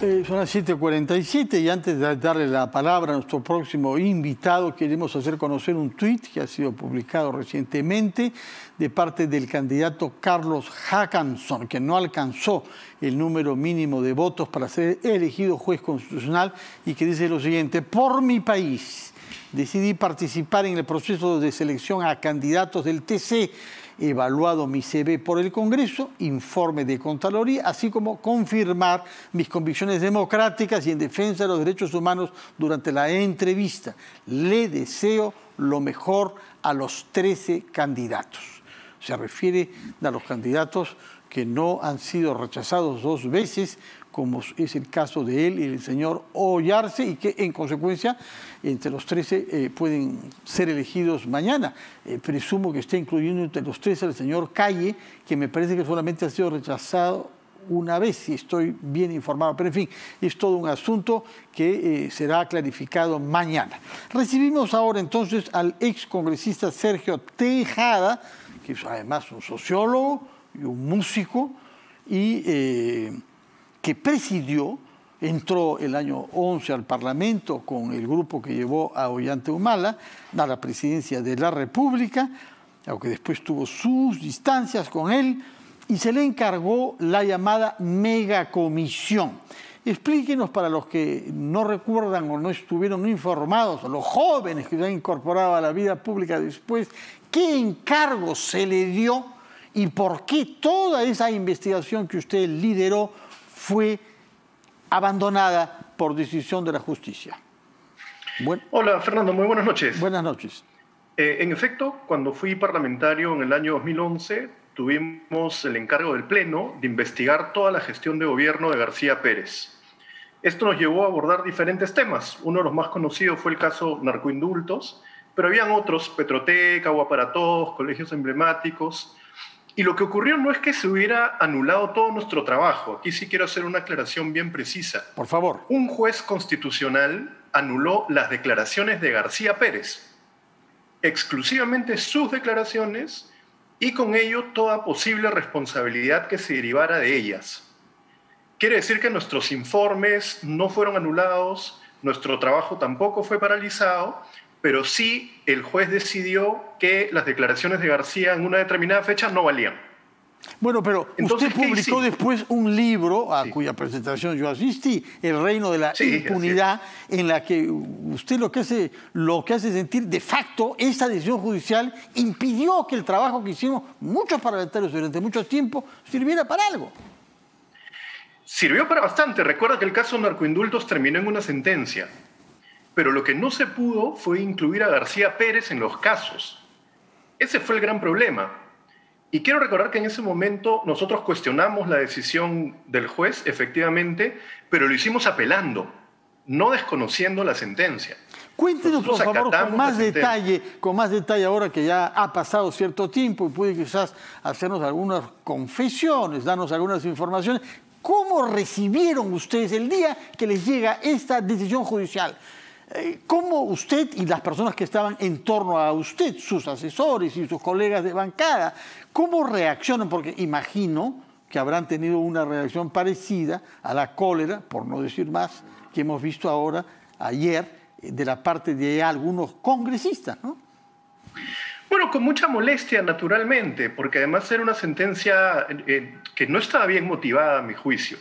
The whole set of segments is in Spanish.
Son las 7:47 y antes de darle la palabra a nuestro próximo invitado, queremos hacer conocer un tuit que ha sido publicado recientemente de parte del candidato Carlos Håkansson, que no alcanzó el número mínimo de votos para ser elegido juez constitucional y que dice lo siguiente: por mi país decidí participar en el proceso de selección a candidatos del TC, evaluado mi CV por el Congreso, informe de Contraloría, así como confirmar mis convicciones democráticas y en defensa de los derechos humanos durante la entrevista. Le deseo lo mejor a los 13 candidatos. Se refiere a los candidatos que no han sido rechazados 2 veces, como es el caso de él y el señor Ollarse, y que en consecuencia entre los 13 pueden ser elegidos mañana. Presumo que está incluyendo entre los 13 al señor Calle, que me parece que solamente ha sido rechazado una vez, si estoy bien informado. Pero en fin, es todo un asunto que será clarificado mañana. Recibimos ahora entonces al excongresista Sergio Tejada, que es además un sociólogo y un músico, y que presidió, entró el año 11 al Parlamento con el grupo que llevó a Ollanta Humala a la presidencia de la República, aunque después tuvo sus distancias con él, y se le encargó la llamada megacomisión. Explíquenos, para los que no recuerdan o no estuvieron informados, a los jóvenes que se han incorporado a la vida pública después, qué encargo se le dio y por qué toda esa investigación que usted lideró fue abandonada por decisión de la justicia. Hola, Fernando, muy buenas noches. Buenas noches. En efecto, cuando fui parlamentario en el año 2011, tuvimos el encargo del Pleno de investigar toda la gestión de gobierno de García Pérez. Esto nos llevó a abordar diferentes temas. Uno de los más conocidos fue el caso narcoindultos, pero habían otros: Petroteca, Agua para Todos, colegios emblemáticos. Y lo que ocurrió no es que se hubiera anulado todo nuestro trabajo. Aquí sí quiero hacer una aclaración bien precisa. Por favor. Un juez constitucional anuló las declaraciones de García Pérez, exclusivamente sus declaraciones, y con ello toda posible responsabilidad que se derivara de ellas. Quiere decir que nuestros informes no fueron anulados, nuestro trabajo tampoco fue paralizado, pero sí el juez decidió que las declaraciones de García en una determinada fecha no valían. Bueno, pero entonces, usted publicó después un libro a cuya presentación yo asistí, El reino de la impunidad, en la que usted lo que hace sentir de facto esta decisión judicial impidió que el trabajo que hicimos muchos parlamentarios durante mucho tiempo sirviera para algo. Sirvió para bastante. Recuerda que el caso narcoindultos terminó en una sentencia. Pero lo que no se pudo fue incluir a García Pérez en los casos. Ese fue el gran problema. Y quiero recordar que en ese momento nosotros cuestionamos la decisión del juez, efectivamente, pero lo hicimos apelando, no desconociendo la sentencia. Cuéntenos, por favor, con más detalle, ahora que ya ha pasado cierto tiempo y puede quizás hacernos algunas confesiones, darnos algunas informaciones. ¿Cómo recibieron ustedes el día que les llega esta decisión judicial? ¿Cómo usted y las personas que estaban en torno a usted, sus asesores y sus colegas de bancada, cómo reaccionan? Porque imagino que habrán tenido una reacción parecida a la cólera, por no decir más, que hemos visto ayer, de la parte de algunos congresistas, ¿no? Bueno, con mucha molestia, naturalmente, porque además era una sentencia que no estaba bien motivada, a mi juicio.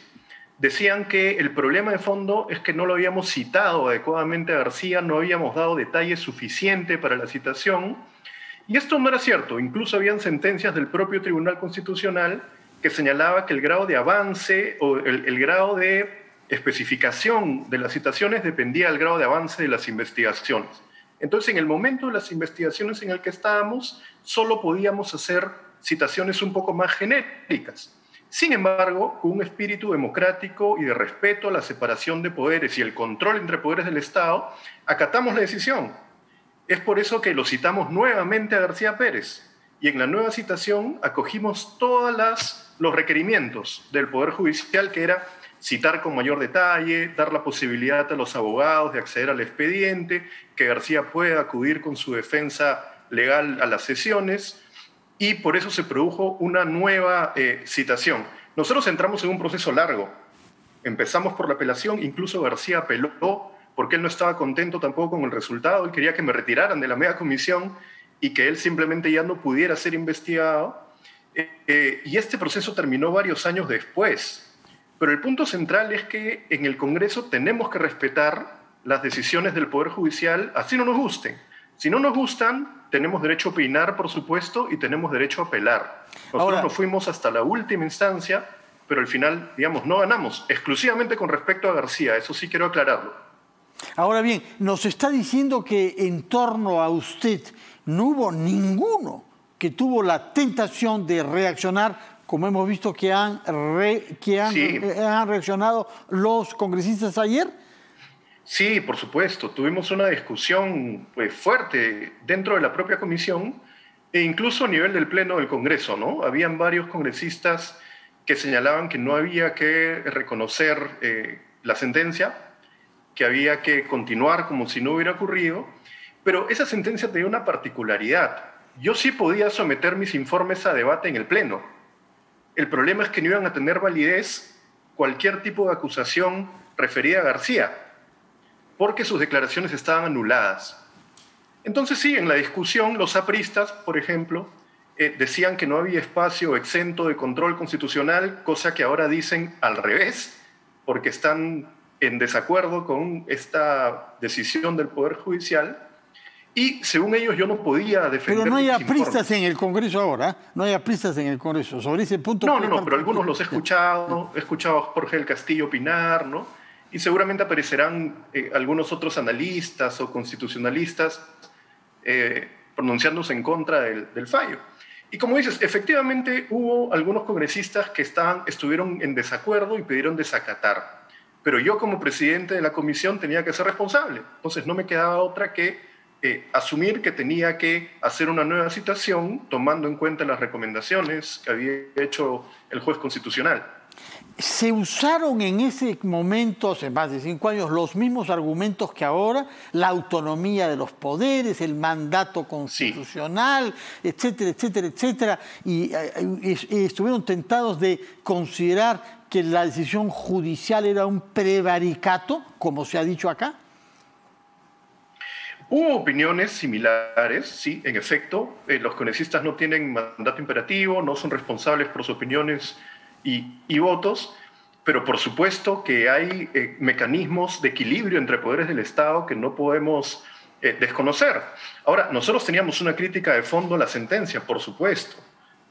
Decían que el problema de fondo es que no lo habíamos citado adecuadamente a García, no habíamos dado detalle suficiente para la citación, y esto no era cierto. Incluso habían sentencias del propio Tribunal Constitucional que señalaba que el grado de avance o el grado de especificación de las citaciones dependía del grado de avance de las investigaciones. Entonces, en el momento de las investigaciones en el que estábamos, solo podíamos hacer citaciones un poco más genéricas. Sin embargo, con un espíritu democrático y de respeto a la separación de poderes y el control entre poderes del Estado, acatamos la decisión. Es por eso que lo citamos nuevamente a García Pérez. Y en la nueva citación acogimos todos los requerimientos del Poder Judicial, que era citar con mayor detalle, dar la posibilidad a los abogados de acceder al expediente, que García pueda acudir con su defensa legal a las sesiones, y por eso se produjo una nueva citación. Nosotros entramos en un proceso largo. Empezamos por la apelación, incluso García apeló porque él no estaba contento tampoco con el resultado, él quería que me retiraran de la media comisión y que él simplemente ya no pudiera ser investigado. Y este proceso terminó varios años después. Pero el punto central es que en el Congreso tenemos que respetar las decisiones del Poder Judicial, así no nos gusten. Si no nos gustan, tenemos derecho a opinar, por supuesto, y tenemos derecho a apelar. Nosotros nos fuimos hasta la última instancia, pero al final, digamos, no ganamos, exclusivamente con respecto a García, eso sí quiero aclararlo. Ahora bien, nos está diciendo que en torno a usted no hubo ninguno que tuvo la tentación de reaccionar, como hemos visto que han reaccionado los congresistas ayer. Sí, por supuesto. Tuvimos una discusión pues, fuerte dentro de la propia comisión e incluso a nivel del Pleno del Congreso, ¿no? Habían varios congresistas que señalaban que no había que reconocer la sentencia, que había que continuar como si no hubiera ocurrido, pero esa sentencia tenía una particularidad. Yo sí podía someter mis informes a debate en el Pleno. El problema es que no iban a tener validez cualquier tipo de acusación referida a García, porque sus declaraciones estaban anuladas. Entonces sí, en la discusión los apristas, por ejemplo, decían que no había espacio exento de control constitucional, cosa que ahora dicen al revés, porque están en desacuerdo con esta decisión del Poder Judicial, y según ellos yo no podía defender. Pero no hay apristas en el Congreso ahora, no hay apristas en el Congreso sobre ese punto. No, pero algunos los he escuchado a Jorge del Castillo opinar, ¿no? Y seguramente aparecerán algunos otros analistas o constitucionalistas pronunciándose en contra del fallo. Y como dices, efectivamente hubo algunos congresistas que estuvieron en desacuerdo y pidieron desacatar. Pero yo como presidente de la comisión tenía que ser responsable. Entonces no me quedaba otra que asumir que tenía que hacer una nueva citación tomando en cuenta las recomendaciones que había hecho el juez constitucional. ¿Se usaron en ese momento, hace más de 5 años, los mismos argumentos que ahora? La autonomía de los poderes, el mandato constitucional, sí, etcétera, etcétera, etcétera. Y estuvieron tentados de considerar que la decisión judicial era un prevaricato, como se ha dicho acá. Hubo opiniones similares, sí, en efecto. Los congresistas no tienen mandato imperativo, no son responsables por sus opiniones y votos, pero por supuesto que hay mecanismos de equilibrio entre poderes del Estado que no podemos desconocer. Ahora, nosotros teníamos una crítica de fondo a la sentencia, por supuesto.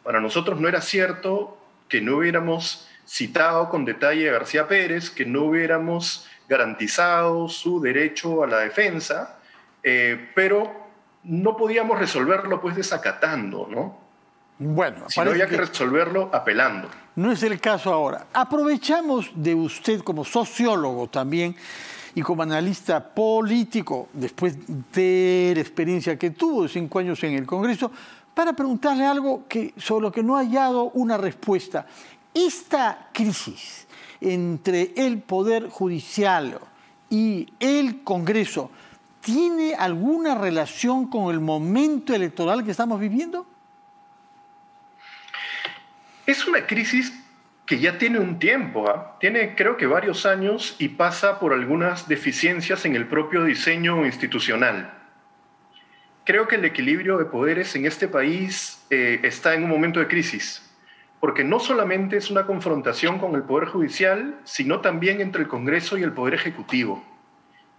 Para nosotros no era cierto que no hubiéramos citado con detalle a García Pérez, que no hubiéramos garantizado su derecho a la defensa, pero no podíamos resolverlo pues desacatando, ¿no? Bueno, sino había que resolverlo apelando. No es el caso ahora. Aprovechamos de usted como sociólogo también y como analista político, después de la experiencia que tuvo de 5 años en el Congreso, para preguntarle algo sobre lo que no ha hallado una respuesta. Esta crisis entre el Poder Judicial y el Congreso, ¿tiene alguna relación con el momento electoral que estamos viviendo? Es una crisis que ya tiene un tiempo, tiene creo que varios años y pasa por algunas deficiencias en el propio diseño institucional. Creo que el equilibrio de poderes en este país está en un momento de crisis, porque no solamente es una confrontación con el Poder Judicial, sino también entre el Congreso y el Poder Ejecutivo.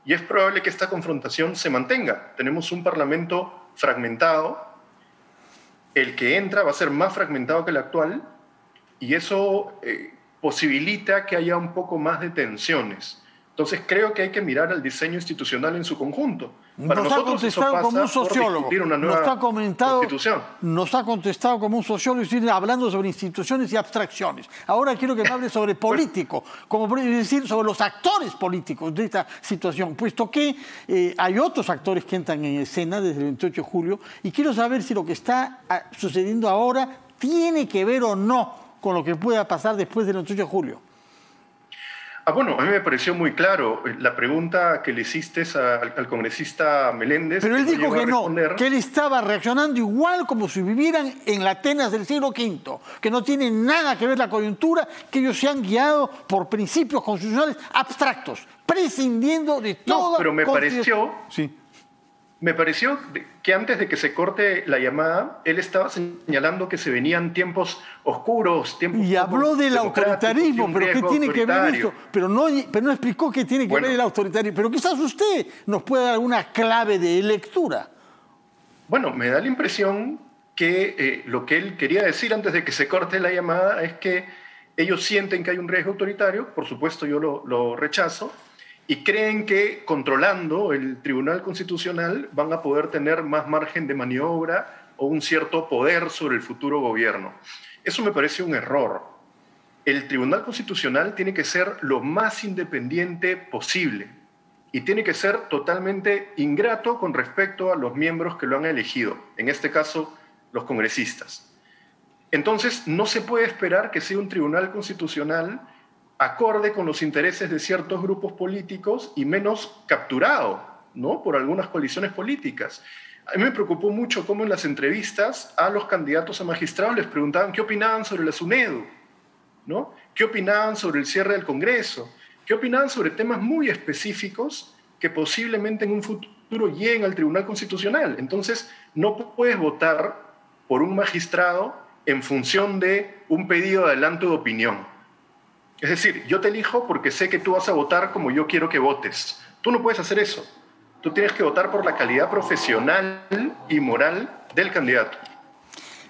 Y es probable que esta confrontación se mantenga. Tenemos un Parlamento fragmentado, el que entra va a ser más fragmentado que el actual, y eso posibilita que haya un poco más de tensiones. Entonces creo que hay que mirar al diseño institucional en su conjunto. Para nosotros eso pasa como un sociólogo, por una nueva constitución. Nos ha contestado como un sociólogo, hablando sobre instituciones y abstracciones. Ahora quiero que me hable sobre político, es decir, sobre los actores políticos de esta situación, puesto que hay otros actores que entran en escena desde el 28 de julio, y quiero saber si lo que está sucediendo ahora tiene que ver o no con lo que pueda pasar después del 28 de julio. Bueno, a mí me pareció muy claro la pregunta que le hiciste al congresista Meléndez. Pero él dijo que no, responder. que él estaba reaccionando igual como si vivieran en la Atenas del siglo V, que no tiene nada que ver la coyuntura, que ellos se han guiado por principios constitucionales abstractos, prescindiendo de toda... No, pero me pareció... Sí. Me pareció que antes de que se corte la llamada, él estaba señalando que se venían tiempos oscuros, tiempos... Y habló del autoritarismo, pero ¿qué tiene que ver esto? Pero no explicó qué tiene que ver el autoritarismo. Pero quizás usted nos pueda dar alguna clave de lectura. Bueno, me da la impresión que lo que él quería decir antes de que se corte la llamada es que ellos sienten que hay un riesgo autoritario, por supuesto yo lo rechazo, y creen que controlando el Tribunal Constitucional van a poder tener más margen de maniobra o un cierto poder sobre el futuro gobierno. Eso me parece un error. El Tribunal Constitucional tiene que ser lo más independiente posible y tiene que ser totalmente ingrato con respecto a los miembros que lo han elegido, en este caso, los congresistas. Entonces, no se puede esperar que sea un Tribunal Constitucional acorde con los intereses de ciertos grupos políticos y menos capturado, ¿no?, por algunas coaliciones políticas. A mí me preocupó mucho cómo en las entrevistas a los candidatos a magistrados les preguntaban qué opinaban sobre la SUNEDU, ¿no?, qué opinaban sobre el cierre del Congreso, qué opinaban sobre temas muy específicos que posiblemente en un futuro lleguen al Tribunal Constitucional. Entonces, no puedes votar por un magistrado en función de un pedido de adelanto de opinión. Es decir, yo te elijo porque sé que tú vas a votar como yo quiero que votes. Tú no puedes hacer eso. Tú tienes que votar por la calidad profesional y moral del candidato.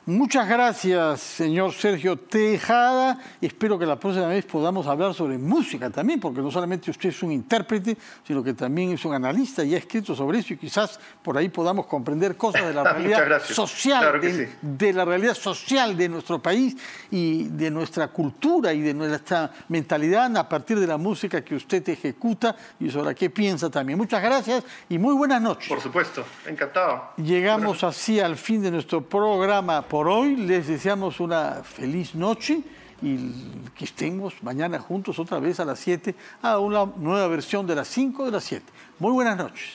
Muchas gracias, señor Sergio Tejada. Espero que la próxima vez podamos hablar sobre música también, porque no solamente usted es un intérprete, sino que también es un analista y ha escrito sobre eso, y quizás por ahí podamos comprender cosas de la realidad social, claro de la realidad social de nuestro país y de nuestra cultura y de nuestra mentalidad a partir de la música que usted ejecuta y sobre la que piensa también. Muchas gracias y muy buenas noches. Por supuesto, encantado. Llegamos así al fin de nuestro programa por hoy. Les deseamos una feliz noche y que estemos mañana juntos otra vez a las 7 a una nueva versión de las 5 de las 7. Muy buenas noches.